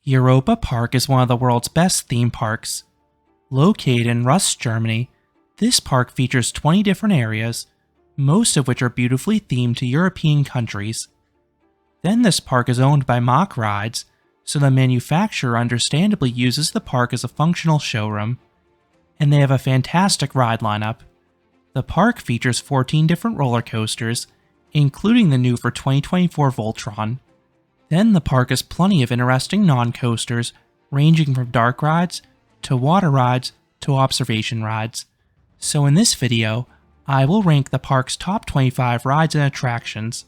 Europa Park is one of the world's best theme parks. Located in Rust, Germany, this park features 20 different areas, most of which are beautifully themed to European countries. Then this park is owned by Mack Rides, so the manufacturer understandably uses the park as a functional showroom. And they have a fantastic ride lineup. The park features 14 different roller coasters, including the new for 2024 Voltron. Then the park has plenty of interesting non-coasters, ranging from dark rides, to water rides, to observation rides. So in this video, I will rank the park's top 25 rides and attractions.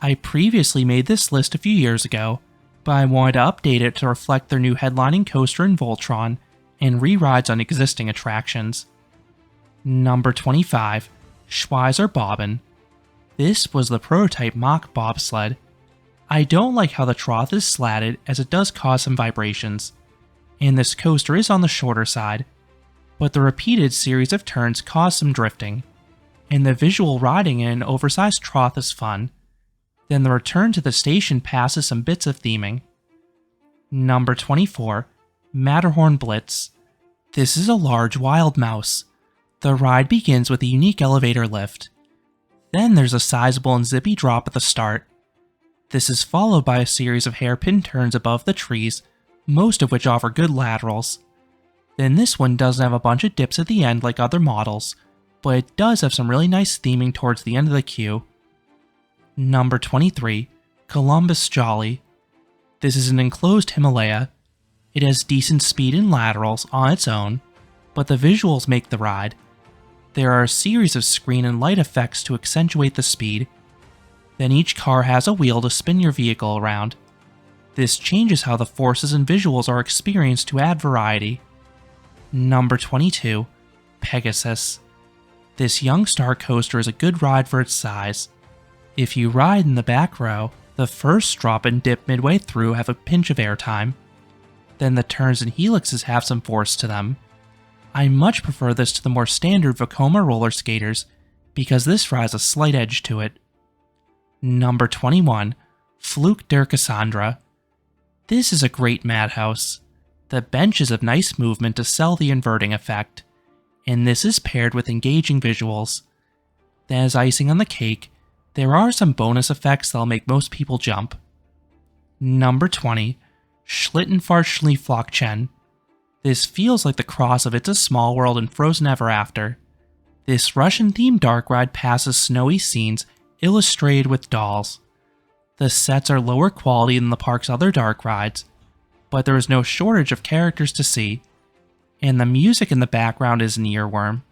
I previously made this list a few years ago, but I wanted to update it to reflect their new headlining coaster in Voltron and re-rides on existing attractions. Number 25, Schweizer Bobbin. This was the prototype Mack bobsled. I don't like how the trough is slatted as it does cause some vibrations, and this coaster is on the shorter side, but the repeated series of turns cause some drifting, and the visual riding in an oversized trough is fun. Then the return to the station passes some bits of theming. Number 24, Matterhorn Blitz. This is a large wild mouse. The ride begins with a unique elevator lift. Then there's a sizable and zippy drop at the start. This is followed by a series of hairpin turns above the trees, most of which offer good laterals. Then this one doesn't have a bunch of dips at the end like other models, but it does have some really nice theming towards the end of the queue. Number 23, Columbus Jolly. This is an enclosed Himalaya. It has decent speed and laterals on its own, but the visuals make the ride. There are a series of screen and light effects to accentuate the speed. Then each car has a wheel to spin your vehicle around. This changes how the forces and visuals are experienced to add variety. Number 22, Pegasus. This young star coaster is a good ride for its size. If you ride in the back row, the first drop and dip midway through have a pinch of airtime. Then the turns and helixes have some force to them. I much prefer this to the more standard Vekoma roller skaters, because this ride has a slight edge to it. Number 21, Fluke der Cassandra. This is a great madhouse. The benches have nice movement to sell the inverting effect, and this is paired with engaging visuals. Then as icing on the cake, there are some bonus effects that'll make most people jump. Number 20, Schlittenfahrt-Schneeflockchen. This feels like the cross of It's a Small World and Frozen Ever After. This Russian-themed dark ride passes snowy scenes illustrated with dolls. The sets are lower quality than the park's other dark rides, but there is no shortage of characters to see, and the music in the background is an earworm.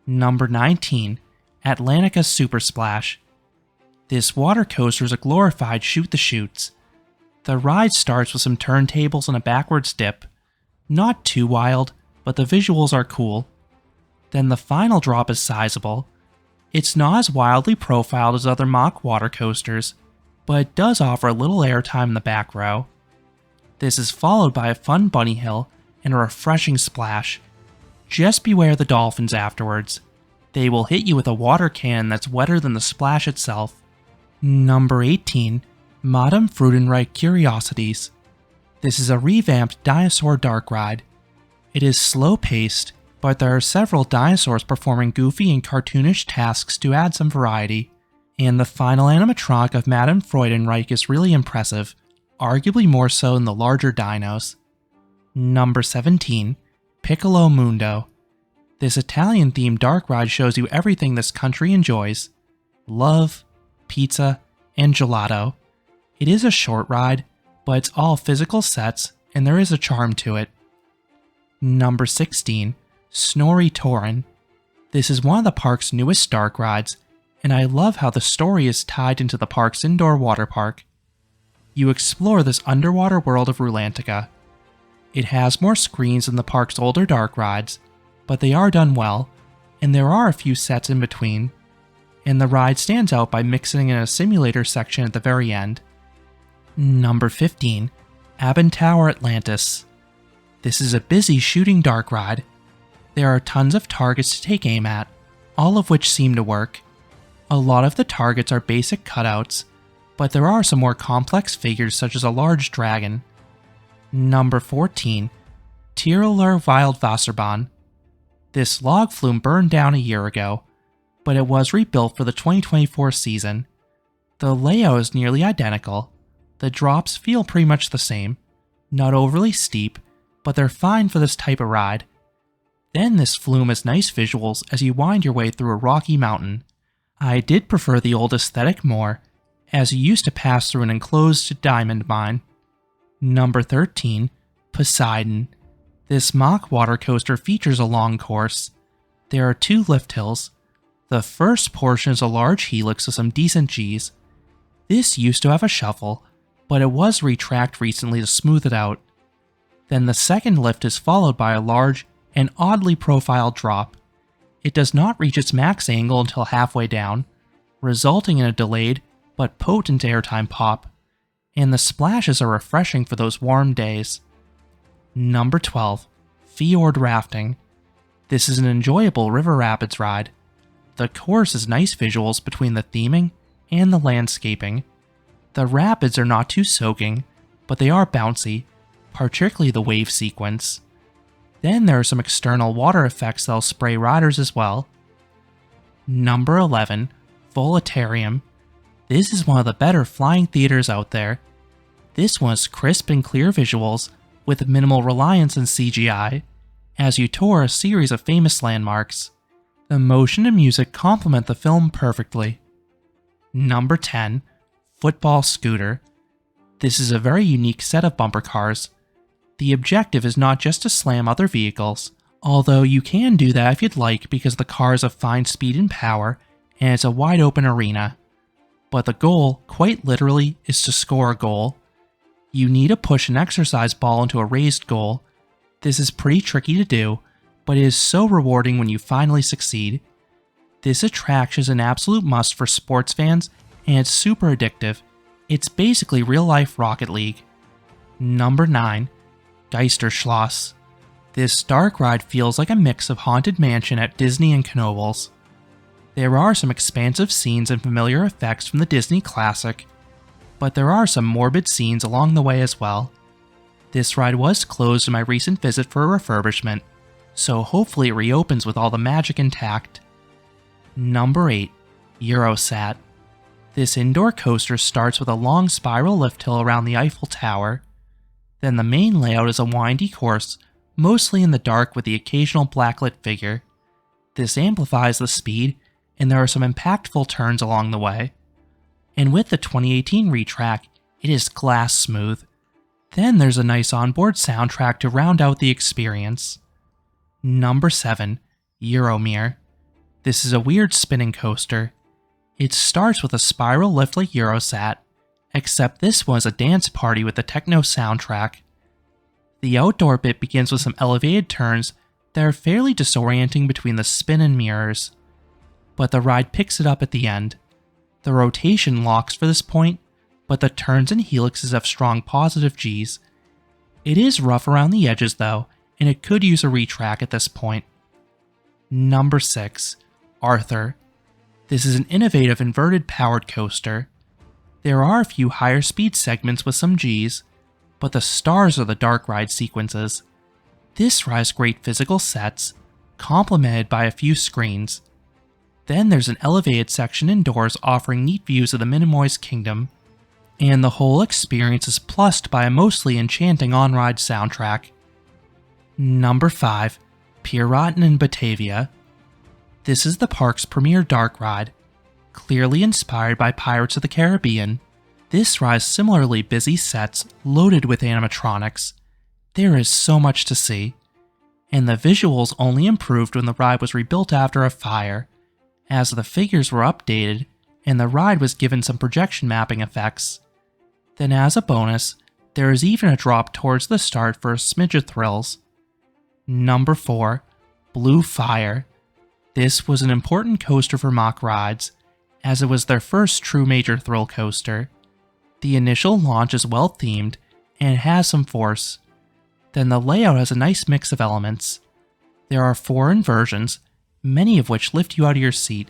Number 19, Atlantica Super Splash. This water coaster is a glorified shoot-the-chutes. The ride starts with some turntables and a backwards dip. Not too wild, but the visuals are cool. Then the final drop is sizable. It's not as wildly profiled as other Mack water coasters, but it does offer a little airtime in the back row. This is followed by a fun bunny hill and a refreshing splash. Just beware the dolphins afterwards. They will hit you with a water cannon that's wetter than the splash itself. Number 18, Madame Freudenreich Curiosities. This is a revamped dinosaur dark ride. It is slow-paced, but there are several dinosaurs performing goofy and cartoonish tasks to add some variety. And the final animatronic of Madame Freudenreich is really impressive, arguably more so than the larger dinos. Number 17, Piccolo Mundo. This Italian-themed dark ride shows you everything this country enjoys: love, pizza, and gelato. It is a short ride, but it's all physical sets, and there is a charm to it. Number 16, Snorri Torin. This is one of the park's newest dark rides, and I love how the story is tied into the park's indoor water park. You explore this underwater world of Rulantica. It has more screens than the park's older dark rides, but they are done well, and there are a few sets in between. And the ride stands out by mixing in a simulator section at the very end. Number 15, Abenteuer Atlantis. This is a busy shooting dark ride. There are tons of targets to take aim at, all of which seem to work. A lot of the targets are basic cutouts, but there are some more complex figures such as a large dragon. Number 14. Tiroler Wildwasserbahn. This log flume burned down a year ago, but it was rebuilt for the 2024 season. The layout is nearly identical. The drops feel pretty much the same, not overly steep, but they're fine for this type of ride. Then this flume has nice visuals as you wind your way through a rocky mountain. I did prefer the old aesthetic more, as you used to pass through an enclosed diamond mine. Number 13. Poseidon. This mock water coaster features a long course. There are 2 lift hills. The first portion is a large helix with some decent Gs. This used to have a shuffle, but it was retracked recently to smooth it out. Then the second lift is followed by a large and oddly profiled drop. It does not reach its max angle until halfway down, resulting in a delayed but potent airtime pop, and the splashes are refreshing for those warm days. Number 12. Fjord Rafting. This is an enjoyable river rapids ride. The course has nice visuals between the theming and the landscaping. The rapids are not too soaking, but they are bouncy, particularly the wave sequence. Then there are some external water effects that'll spray riders as well. Number 11. Voletarium. This is one of the better flying theaters out there. This one has crisp and clear visuals with minimal reliance on CGI, as you tour a series of famous landmarks. The motion and music complement the film perfectly. Number 10. Football Scooter. This is a very unique set of bumper cars. The objective is not just to slam other vehicles, although you can do that if you'd like because the cars have fine speed and power, and it's a wide open arena. But the goal, quite literally, is to score a goal. You need to push an exercise ball into a raised goal. This is pretty tricky to do, but it is so rewarding when you finally succeed. This attraction is an absolute must for sports fans, and it's super addictive. It's basically real-life Rocket League. Number 9. Geisterschloss. This dark ride feels like a mix of Haunted Mansion at Disney and Knoebels. There are some expansive scenes and familiar effects from the Disney classic, but there are some morbid scenes along the way as well. This ride was closed in my recent visit for a refurbishment, so hopefully it reopens with all the magic intact. Number 8. Eurosat. This indoor coaster starts with a long spiral lift hill around the Eiffel Tower. Then the main layout is a windy course, mostly in the dark with the occasional backlit figure. This amplifies the speed, and there are some impactful turns along the way. And with the 2018 retrack, it is glass smooth. Then there's a nice onboard soundtrack to round out the experience. Number 7. Euromir. This is a weird spinning coaster. It starts with a spiral lift like Eurosat, except this was a dance party with the techno soundtrack. The outdoor bit begins with some elevated turns that are fairly disorienting between the spin and mirrors, but the ride picks it up at the end. The rotation locks for this point, but the turns and helixes have strong positive Gs. It is rough around the edges though, and it could use a retrack at this point. Number 6. Arthur. This is an innovative inverted powered coaster. There are a few higher speed segments with some Gs, but the stars are the dark ride sequences. This rides great physical sets, complemented by a few screens. Then there's an elevated section indoors offering neat views of the Minimoys Kingdom, and the whole experience is plussed by a mostly enchanting on-ride soundtrack. Number 5. Piraten in Batavia. This is the park's premier dark ride. Clearly inspired by Pirates of the Caribbean, this rides similarly busy sets loaded with animatronics. There is so much to see, and the visuals only improved when the ride was rebuilt after a fire, as the figures were updated and the ride was given some projection mapping effects. Then as a bonus, there is even a drop towards the start for a smidge of thrills. Number 4. Blue Fire. This was an important coaster for Mack Rides, as it was their first true major thrill coaster. The initial launch is well themed and has some force. Then the layout has a nice mix of elements. There are 4 inversions, many of which lift you out of your seat,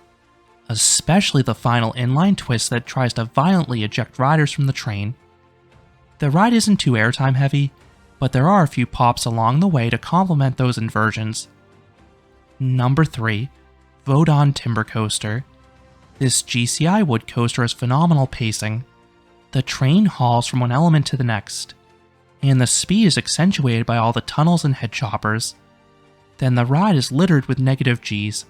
especially the final inline twist that tries to violently eject riders from the train. The ride isn't too airtime heavy, but there are a few pops along the way to complement those inversions. Number 3. Vodon Timber Coaster. This GCI wood coaster has phenomenal pacing. The train hauls from one element to the next, and the speed is accentuated by all the tunnels and head choppers. Then the ride is littered with negative Gs.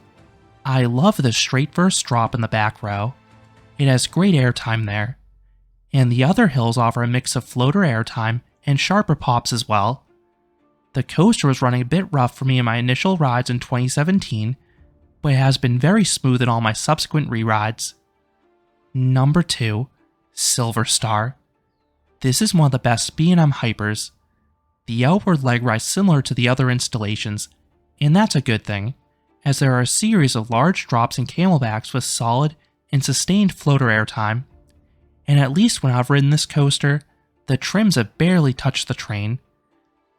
I love the straight first drop in the back row. It has great airtime there. And the other hills offer a mix of floater airtime and sharper pops as well. The coaster was running a bit rough for me in my initial rides in 2017, but it has been very smooth in all my subsequent re-rides. Number 2. Silver Star. This is one of the best B&M hypers. The outward leg rides similar to the other installations, and that's a good thing, as there are a series of large drops and camelbacks with solid and sustained floater airtime. And at least when I've ridden this coaster, the trims have barely touched the train.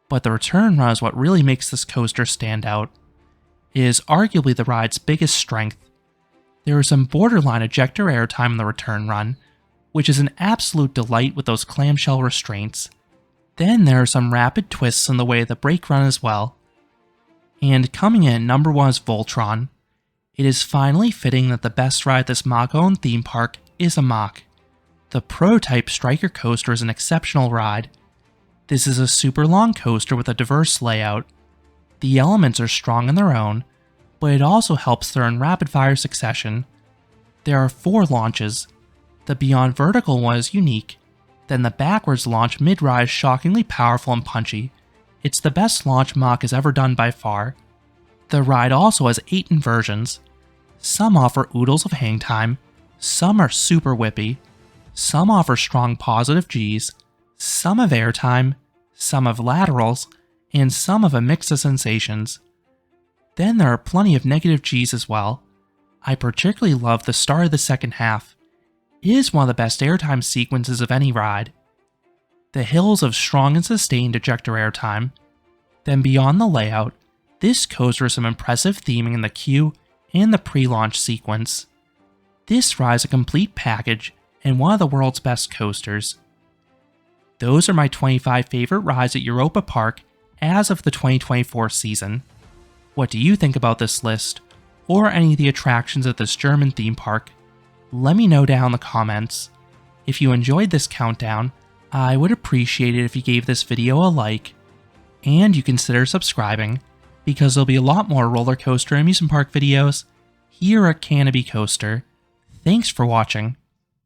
But the return run is what really makes this coaster stand out. It is arguably the ride's biggest strength. There is some borderline ejector airtime in the return run, which is an absolute delight with those clamshell restraints. Then there are some rapid twists in the way of the brake run as well. And coming in at number 1 is Voltron. It is finally fitting that the best ride at this Mach-owned theme park is a Mach. The prototype Striker coaster is an exceptional ride. This is a super long coaster with a diverse layout. The elements are strong in their own, but it also helps they're in rapid fire succession. There are 4 launches. The Beyond Vertical one is unique, then the backwards launch mid-ride is shockingly powerful and punchy. It's the best launch Mach has ever done by far. The ride also has 8 inversions. Some offer oodles of hang time, some are super whippy, some offer strong positive Gs, some have airtime, some have laterals, and some have a mix of sensations. Then there are plenty of negative Gs as well. I particularly love the start of the second half. It is one of the best airtime sequences of any ride. The hills have strong and sustained ejector airtime. Then beyond the layout, this coaster has some impressive theming in the queue and the pre-launch sequence. This ride is a complete package and one of the world's best coasters. Those are my 25 favorite rides at Europa Park as of the 2024 season. What do you think about this list, or any of the attractions at this German theme park? Let me know down in the comments. If you enjoyed this countdown, I would appreciate it if you gave this video a like, and you consider subscribing, because there'll be a lot more roller coaster and amusement park videos here at Canopy Coaster. Thanks for watching.